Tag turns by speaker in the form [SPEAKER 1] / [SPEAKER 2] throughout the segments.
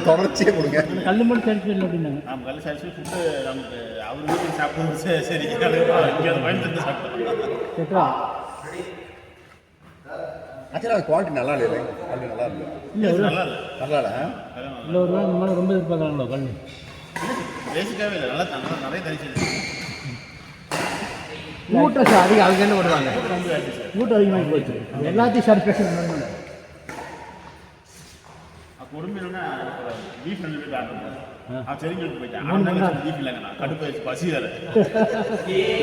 [SPEAKER 1] தொடர்ச்சியே கொடுங்க.
[SPEAKER 2] கல் மட்டும் சரிச்சு அப்படின்னாங்க.
[SPEAKER 3] நம்ம கல் சரிச்சு ஃபுட்டு நமக்கு அவர் வீட்டுக்கு சாப்பிடுறது சரி இங்கே பயந்து சாப்பிட்டோம்.
[SPEAKER 1] ஆக்சுவலாக அது குவாலிட்டி நல்லா இல்லை. கல் நல்லா இல்லை.
[SPEAKER 3] நல்லா இல்லை.
[SPEAKER 2] இல்லை ஒரு ரூபா இந்த மாதிரி ரொம்ப எதிர்பார்க்குறாங்களோ கல்.
[SPEAKER 3] பேசிக்காகவே இல்லை. நல்லா நிறைய தனிச்சு
[SPEAKER 2] மூட்டை சார் அதிகம் அவங்க என்ன பண்ணுவாங்க, மூட்டை அதிகமாகி போச்சு. எல்லாத்தையும் சாட்டிஸ்ஃபேக்ஷன் பண்ணல.
[SPEAKER 3] கொடுமையில்னா பீஃப் ரெண்டு பேர் ஆர்டர் பண்ணேன். சரிங்களுக்கு போயிட்டேன். பீஃப் இல்லைங்க, நான் கடுப்பு வச்சு பசி வேறு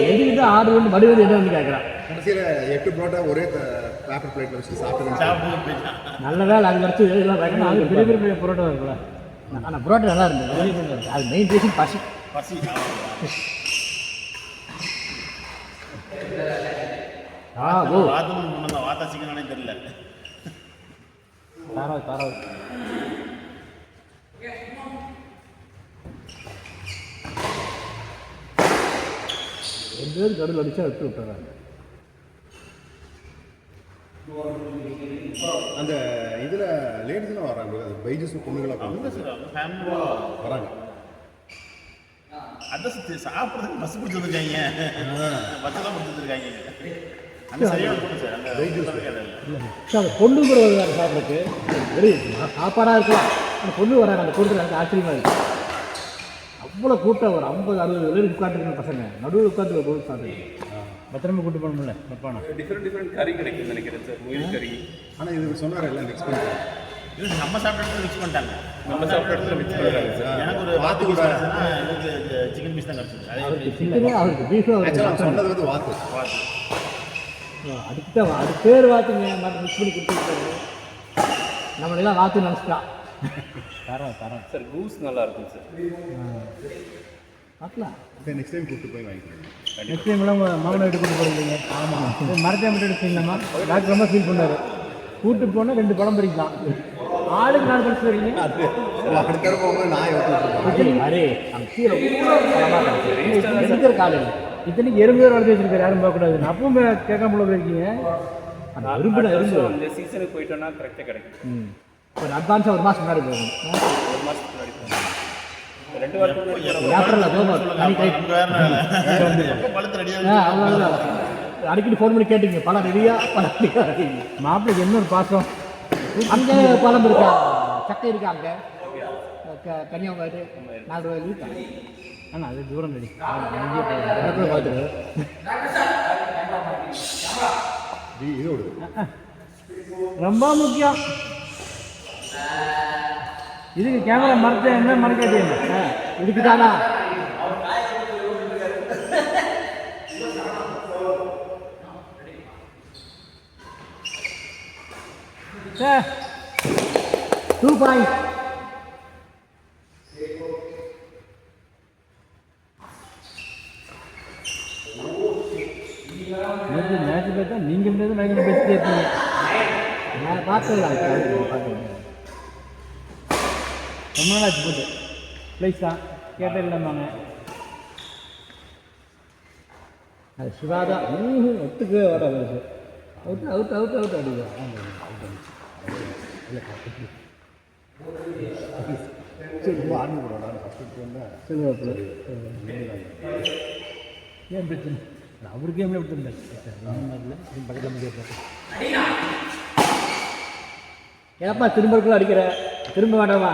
[SPEAKER 2] எதுக்கிட்ட ஆர்டர் வந்து மறுபடியும் எதை வந்து கேட்குறான்.
[SPEAKER 1] கடைசியில் 8 புரோட்டா ஒரே பேப்பர் பிளேட்டில் வச்சு சாப்பிட்டு
[SPEAKER 3] போயிட்டேன்.
[SPEAKER 2] நல்ல வேலை அது வச்சு எல்லாம் வைக்கணும். அது பெரிய பெரிய புரோட்டா இருக்குல்ல. ஆனால் புரோட்டா நல்லா இருந்தது. அது மெயின் ரீசன் பசி.
[SPEAKER 3] வாத்தா சிக்கனானே தெரியல.
[SPEAKER 2] தாராவது ரெண்டு பேர் கடல் அடிச்சா விட்டு விட்டுறாங்க.
[SPEAKER 1] அந்த இதில் லேடிஸ்லாம் வராங்க, பைஜஸ் பொண்ணுங்களாக வராங்க.
[SPEAKER 3] அதான் சாப்பிட்றதுக்கு பஸ் பிடிச்சி வந்துருக்காங்க. பஸ் தான் பிடிச்சி வந்துருக்காங்க. அந்த சரியான பொண்ணு சார்.
[SPEAKER 2] அந்த பொண்ணு கூட வருவாங்க சாப்பிட்றதுக்கு. வெறும் சாப்பாடாக இருக்கலாம். அந்த பொண்ணு வராங்க. அந்த பொண்ணு எனக்கு ஆச்சரியமாக இருக்குது. அவ்வளோ கூட்டம் ஒரு 50-60 பேர் உட்காந்துருக்க பசங்க நடுவில் உட்காந்து போது சாப்பிட்டு பத்திரமா கூட்டு போக முடியல. தப்பானா
[SPEAKER 4] டிஃப்ரெண்ட் கறி கிடைக்கும்னு நினைக்கிறேன் சார். முயல் கறி.
[SPEAKER 1] ஆனால் இது சொன்னார் எல்லாம் மிக்ஸ் பண்ணிட்டாங்க.
[SPEAKER 3] இது நம்ம சாப்பிட்றது மிக்ஸ் பண்ணிட்டாங்க.
[SPEAKER 4] நம்ம சாப்பிட்றதுல மிக்ஸ் பண்ணுறாங்க சார்.
[SPEAKER 3] எனக்கு ஒரு வாத்து கூட எனக்கு சிக்கன் பீஸ் தான் கிடச்சிது.
[SPEAKER 2] சிக்கனே அவருக்கு பீஃபும்
[SPEAKER 1] சொன்னது வந்து வாத்து.
[SPEAKER 2] அதுக்கு தான் அது பேர் வாத்துங்க. மற்ற மிக்ஸ் பண்ணி கொடுத்துருக்காரு. நம்மளெல்லாம் வாத்து நினச்சிட்டா. தரம்
[SPEAKER 4] சார் கூஸ் நல்லா இருக்கும் சார்.
[SPEAKER 2] பார்க்கலாம்.
[SPEAKER 1] நெக்ஸ்ட் டைம் கூப்பிட்டு போய் வாங்கிக்கலாம்.
[SPEAKER 2] நெக்ஸ்ட் டைம்லாம் மாமனை வீட்டு கூட்டு போகிறீங்க. ஆமாம் மரத்தை மட்டும் எடுத்துக்கலாமா. டாக்டர் ரொம்ப ஃபீல் பண்ணார். கூட்டு போனால் 2 படம் படிக்கலாம். ஆளுக்கு 4 படிச்சு வரீங்க.
[SPEAKER 1] அடுத்த போகும்போது நான்
[SPEAKER 2] அரே அந்த கீழே எடுக்கிற காலையில் இத்தனைக்கு எறும்பு வளர்த்து வச்சிருக்காரு. யாரும் பார்க்கக்கூடாது. அப்பவும் கேட்காம போல போயிருக்கீங்க. அந்த எறும்பு
[SPEAKER 4] இந்த சீசனுக்கு போயிட்டோன்னா கரெக்டாக கிடைக்கும்.
[SPEAKER 2] ஒரு அட்வான்ஸாக 1 மாதம் முன்னாடி போகணும்.
[SPEAKER 4] 1 மாதத்துக்கு முன்னாடி போகணும். 2 வாரத்துக்கு
[SPEAKER 2] அடிக்கடி ஃபோன் பண்ணி கேட்டீங்க பழம் ரெடியா பழம் மாப்பிள்ளைக்கு என்ன ஒரு பாசம். அங்கே பழம் இருக்கா, சக்கை இருக்கா அங்கே கன்னியாகுமரி 4 ரூபாய் இருக்கா. ஆனால் அது தூரம் ரெடி பார்த்துட்டு ரொம்ப முக்கியம். இதுக்கு கேமரா மறைச்ச என்ன மறைக்காது. இதுக்கு தானா சார் 2 பாயிண்ட். மேட்ச் பார்த்தா நீங்கள் பயங்கர பெஸ்ட் இருப்பீங்க. நான் பார்த்துக்கலாம். ரொம்ப நாள் ஆச்சு போட்டு ப்ளீஸ் தான் கேட்டே இல்லாமாங்க. அது சிவாதான் ஒத்துக்கவே வராது. அவுட் அடிக்கும். ஏன் பிரச்சனை அவருக்கே எப்படி விட்டுருந்தாரு பக்கத்தில் முடிய பார்த்து ஏப்பா திரும்ப அடிக்கிற திரும்ப வேண்டாமா.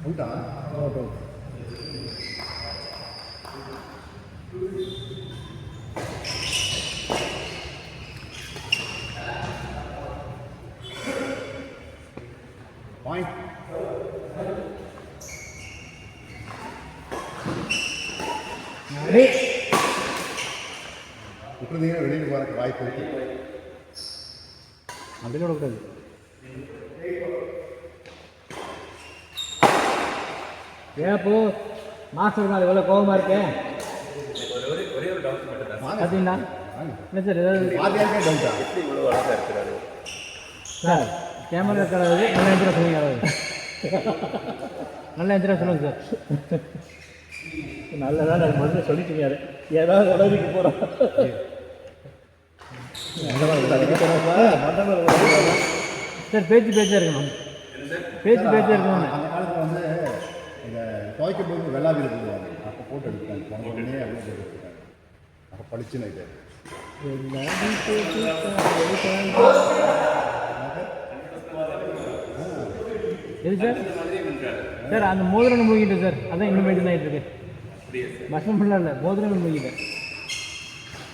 [SPEAKER 1] அவுட்டா
[SPEAKER 2] ரெடி
[SPEAKER 1] விட்டுருந்தீங்கன்னா வெளியில் போகிறக்கு வாய்ப்பு இருக்குது.
[SPEAKER 2] அப்படின்னு விடக்கூடாது. ஏப்போ மாஸ்டர் மேலே எவ்வளோ கோபமாக இருக்கேன்
[SPEAKER 4] ஒரே ஒரு டவுட் மட்டும் தான்.
[SPEAKER 2] பார்த்தீங்களா? இல்லை சார் ஏதாவது
[SPEAKER 1] வாத்தியாருக்கே டவுட்டா?
[SPEAKER 4] எப்படி இவ்வளோ அழகாக இருக்கிறாரு?
[SPEAKER 2] சார் கேமரா இருக்கிறது நல்ல எந்திரம் சொல்லுங்க. யாராவது நல்ல எந்திரம் சொல்லுங்க சார். நல்லதான் நான் முதல்ல சொல்லிட்டீங்க. ஏதாவது உதவிக்கு போகிறோம். சார் பேச்சாக இருக்கணும். பேச்சாக இருக்கணும்.
[SPEAKER 1] அந்த காலத்தில் வந்து இந்த துவைக்கும் போது வெள்ளாவியில் போடுவாங்க. அப்போ போட்டு எடுப்பாங்க. உடனே அப்படியே போட்டு எடுத்துட்டாங்க. அப்போ பளிச்சுன்னு இது.
[SPEAKER 2] எது சார்? சார் அந்த மோதிரம் மூழ்கிட்டேன் சார். அதான் இன்னும் மெயின்டைன் ஆகிட்டு இருக்கு. பஸ்ஸும் ஃபுல்லாக இல்லை, மோதிரம் மூழ்கிட்டேன்.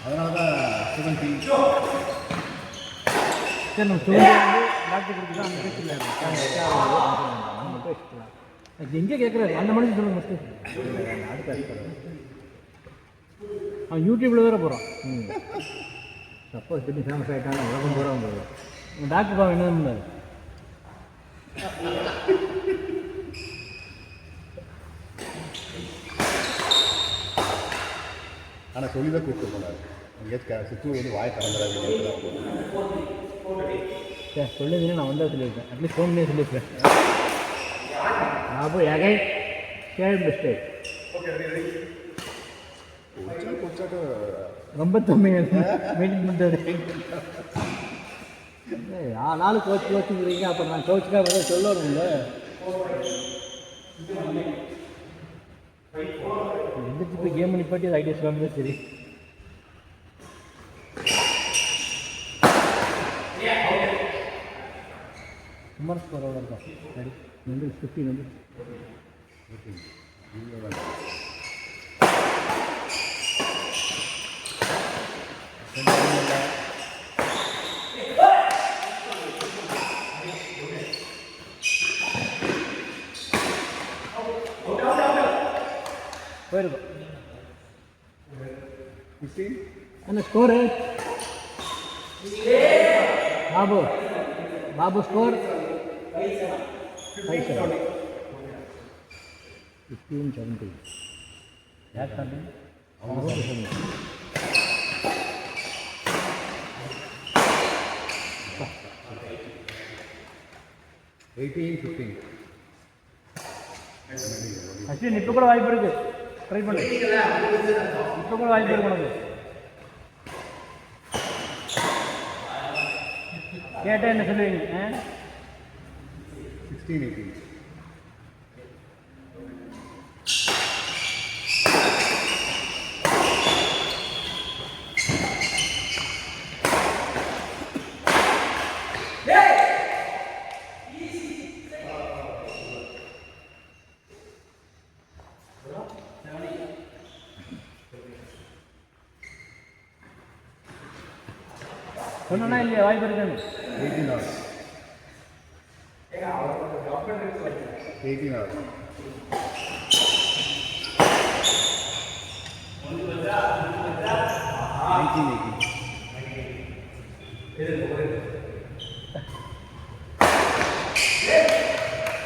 [SPEAKER 1] அதனால தான் 70.
[SPEAKER 2] சார் நம்ம சொல்லி வந்து டாக்டர் கொடுத்துதான் அந்த பேச்சு இல்லை எங்கே கேட்குறாரு அந்த மனுஷன் சொல்லுங்க ஃபஸ்ட்டு. அவன் யூடியூப்பில் வேறு போகிறான். சப்போஸ் எப்படி ஃபேமஸ் ஆகிட்டாங்க உலகம் போகிறவங்க டாக்டர் பாவம் என்ன பண்ணாரு.
[SPEAKER 1] ஆனால் சொல்லி தான் கூப்பிட்டு போனார். எங்கேயாச்சும் சுற்று வந்து வாய் திறந்துடாது.
[SPEAKER 2] சார் சொல்லுங்க நான் வந்தால் சொல்லியிருக்கேன். அட்லீஸ்ட் ஃபோன்லேயே சொல்லியிருக்கேன். நான் போய் எகை கேள் மிஸ்டேக் ரொம்ப தம்மையாக மெயின்டைன் பண்ணுறது. நானும் கோச்சுங்கிறீங்க. அப்போ நான் கோச்சுக்காக சொல்லணும்ல. எந்திரிச்சு போய் கேம் நிப்பாட்டி அது ஐடியா சொல்லாம சரி. சுமார் ஸ்கோர் எவ்வளோ இருக்கும்? சரி வந்து 15 வந்து போயிருக்கும். என்ன ஸ்கோரு பாபு? பாபு ஸ்கோர் 15-17. யார் சாப்பிட்டீங்க?
[SPEAKER 1] 18-15.
[SPEAKER 2] அஸ்வின் இப்போ கூட வாய்ப்பு இருக்கு. ட்ரை பண்ணு. இப்போ கூட வாய்ப்பு இருக்கு உனக்கு. கேட்டால் என்ன சொல்லுவீங்க?
[SPEAKER 1] 16-18.
[SPEAKER 2] சொன்னா இல்லையா வாய்ப்பு இருக்காங்க?
[SPEAKER 1] 18 hours. 18 hours.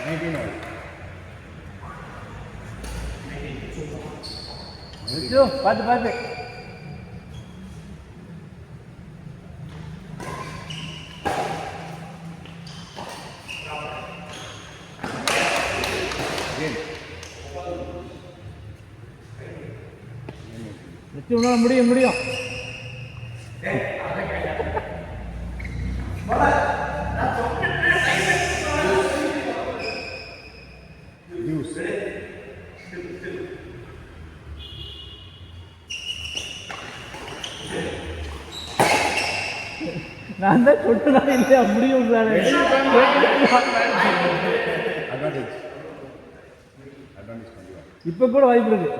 [SPEAKER 1] 19 hours.
[SPEAKER 2] பார்த்து பார்த்து உன்னால முடியும் முடியும். நான் தான் சொல்றேன் இல்லையா முடியும் சார். இப்போ கூட வாய்ப்பு இருக்கு.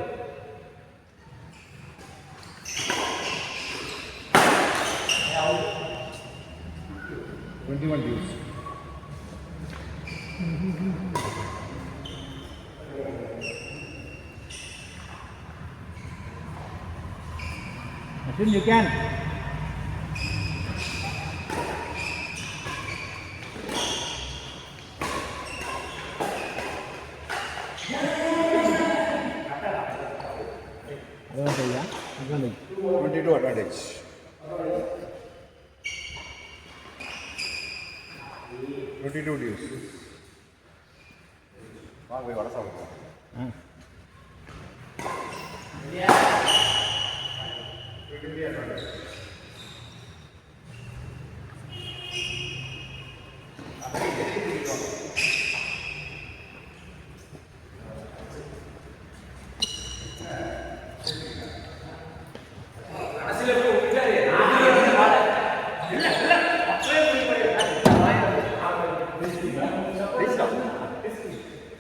[SPEAKER 2] Then you can. Ayan saya. Ayan lagi.
[SPEAKER 1] 22 advantage. Deuce. வாங்க போய் வடை சாப்பிடுவோம்.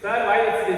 [SPEAKER 4] சார் வாய் வச்சு